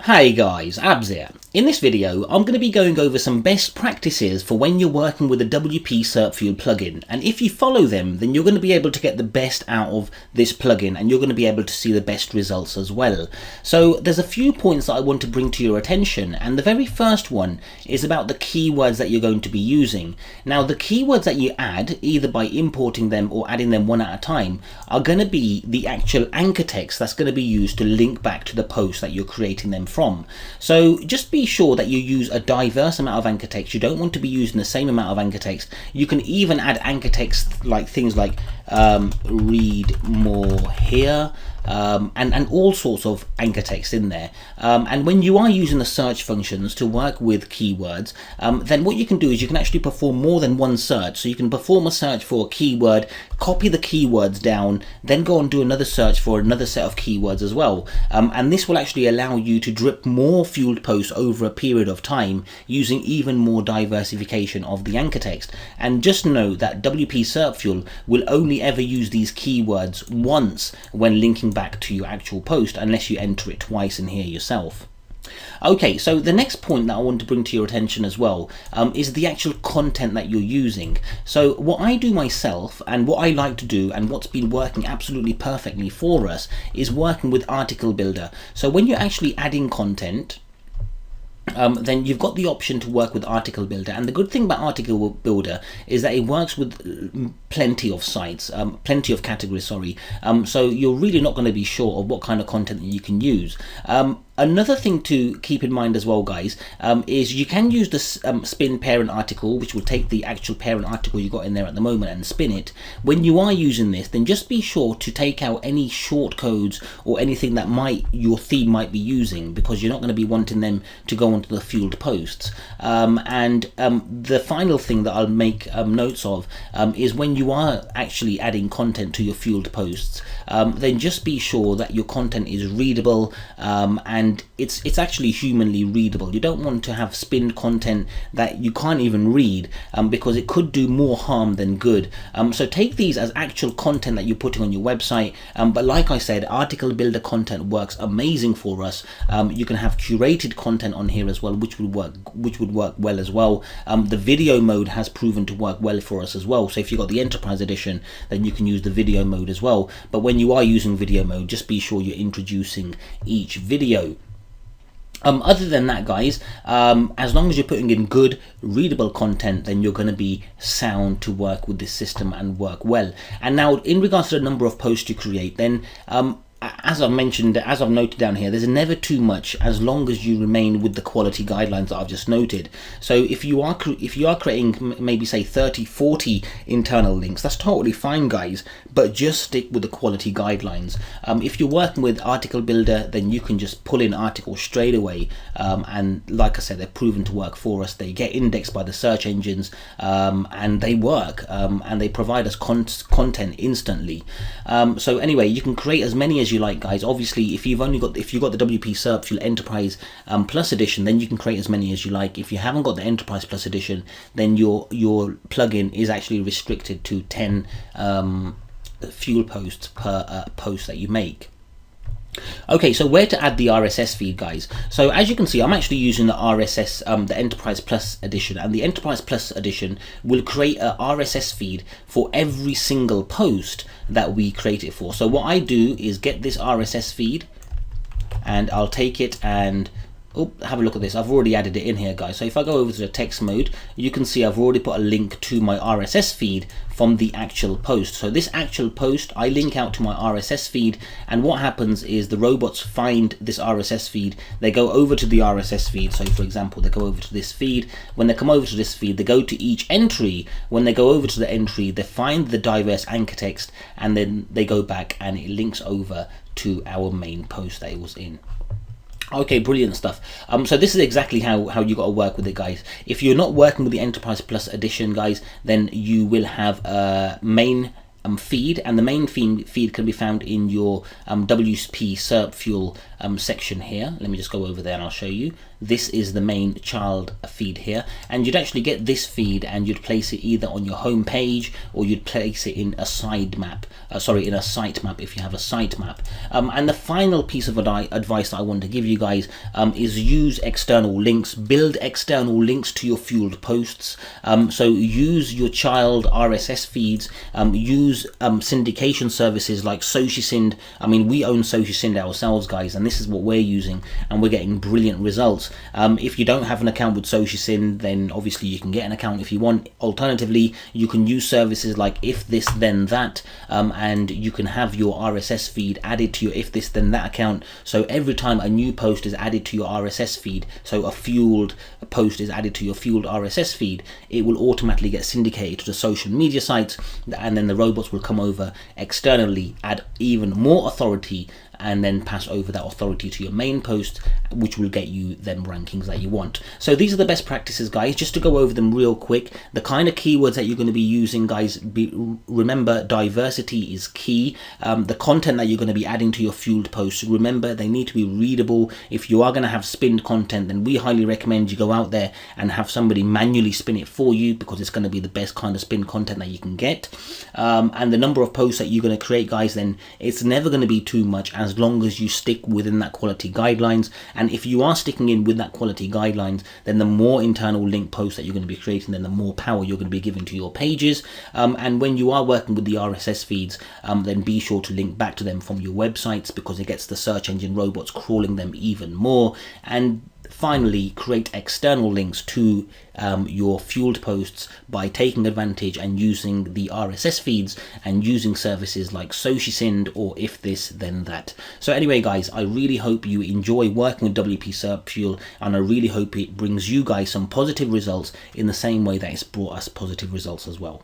Hey guys, Abs here. In this video, I'm going to be going over some best practices for when you're working with a WpserpFuel plugin. And if you follow them, then you're going to be able to get the best out of this plugin and you're going to be able to see the best results as well. So there's a few points that I want to bring to your attention. And the very first one is about the keywords that you're going to be using. Now, the keywords that you add, either by importing them or adding them one at a time, are going to be the actual anchor text that's going to be used to link back to the post that you're creating them from. So just be sure that you use a diverse amount of anchor text. You don't want to be using the same amount of anchor text. You can even add anchor text like things like read more here, and all sorts of anchor text in there. And when you are using the search functions to work with keywords, then what you can do is you can actually perform more than one search. So you can perform a search for a keyword, copy the keywords down, then go and do another search for another set of keywords as well. And this will actually allow you to drip more fueled posts over a period of time using even more diversification of the anchor text. And just know that WpserpFuel will only ever use these keywords once when linking back to your actual post, unless you enter it twice in here yourself. Okay, so the next point that I want to bring to your attention as well is the actual content that you're using. So what I do myself and what I like to do and what's been working absolutely perfectly for us is working with Article Builder. So when you're actually adding content, then you've got the option to work with Article Builder. And the good thing about Article Builder is that it works with plenty of sites, plenty of categories, sorry. So you're really not going to be sure of what kind of content that you can use. Another thing to keep in mind as well, guys, is you can use the spin parent article, which will take the actual parent article you got in there at the moment and spin it. When you are using this, then just be sure to take out any short codes or anything that your theme might be using, because you're not going to be wanting them to go onto the fueled posts. The final thing that I'll make notes of is when you are actually adding content to your fueled posts, then just be sure that your content is readable and it's actually humanly readable. You don't want to have spinned content that you can't even read, because it could do more harm than good. So take these as actual content that you're putting on your website, but like I said, Article Builder content works amazing for us. You can have curated content on here as well, which would work well as well. The video mode has proven to work well for us as well. So if you've got the Enterprise Edition, then you can use the video mode as well. But when you are using video mode, just be sure you're introducing each video. Other than that, guys, as long as you're putting in good, readable content, then you're going to be sound to work with this system and work well. And now, in regards to the number of posts you create, then as I've mentioned, as I've noted down here, there's never too much as long as you remain with the quality guidelines that I've just noted. So if you are creating maybe say 30-40 internal links, that's totally fine, guys, but just stick with the quality guidelines. If you're working with Article Builder, then you can just pull in articles straight away, and like I said, they're proven to work for us. They get indexed by the search engines, and they work, and they provide us content instantly. So anyway, you can create as many as you like, guys. Obviously, if you've got the WpserpFuel Enterprise Plus Edition, then you can create as many as you like. If you haven't got the Enterprise Plus Edition, then your plugin is actually restricted to 10 fuel posts per post that you make. Okay, so where to add the RSS feed, guys? So as you can see, I'm actually using the RSS, the Enterprise Plus Edition, and the Enterprise Plus Edition will create a RSS feed for every single post that we create it for. So what I do is get this RSS feed, and I'll take it and have a look at this. I've already added it in here, guys. So if I go over to the text mode, you can see I've already put a link to my RSS feed from the actual post. So this actual post, I link out to my RSS feed, and what happens is the robots find this RSS feed, they go over to the RSS feed. So for example, they go over to this feed. When they come over to this feed, they go to each entry. When they go over to the entry, they find the diverse anchor text, and then they go back and it links over to our main post that it was in. Okay, brilliant stuff. So this is exactly how you got to work with it, guys. If you're not working with the Enterprise Plus Edition, guys, then you will have a main feed, and the main feed can be found in your WpserpFuel section here. Let me just go over there and I'll show you. This is the main child feed here, and you'd actually get this feed and you'd place it either on your home page or you'd place it in a sitemap, in a sitemap if you have a sitemap. And the final piece of advice that I want to give you guys is use external links, build external links to your fueled posts. So use your child RSS feeds, use syndication services like SociSync. I mean, we own SociSync ourselves, guys, and this is what we're using, and we're getting brilliant results. If you don't have an account with SociSync, then obviously you can get an account if you want. Alternatively, you can use services like If This Then That, and you can have your RSS feed added to your If This Then That account. So every time a new post is added to your RSS feed, so a fueled post is added to your fueled RSS feed, it will automatically get syndicated to the social media sites, and then the robots will come over externally, add even more authority, and then pass over that authority to your main post, which will get you them rankings that you want. So these are the best practices, guys. Just to go over them real quick, the kind of keywords that you're going to be using, guys, remember diversity is key. The content that you're going to be adding to your fueled posts, remember they need to be readable. If you are going to have spinned content, then we highly recommend you go out there and have somebody manually spin it for you, because it's going to be the best kind of spin content that you can get. And the number of posts that you're going to create, guys, then it's never going to be too much as long as you stick within that quality guidelines. And if you are sticking in with that quality guidelines, then the more internal link posts that you're going to be creating, then the more power you're going to be giving to your pages. And when you are working with the RSS feeds, then be sure to link back to them from your websites, because it gets the search engine robots crawling them even more. And finally, create external links to your fueled posts by taking advantage and using the RSS feeds and using services like SociSync or If This Then That. So anyway, guys, I really hope you enjoy working with WpserpFuel, and I really hope it brings you guys some positive results in the same way that it's brought us positive results as well.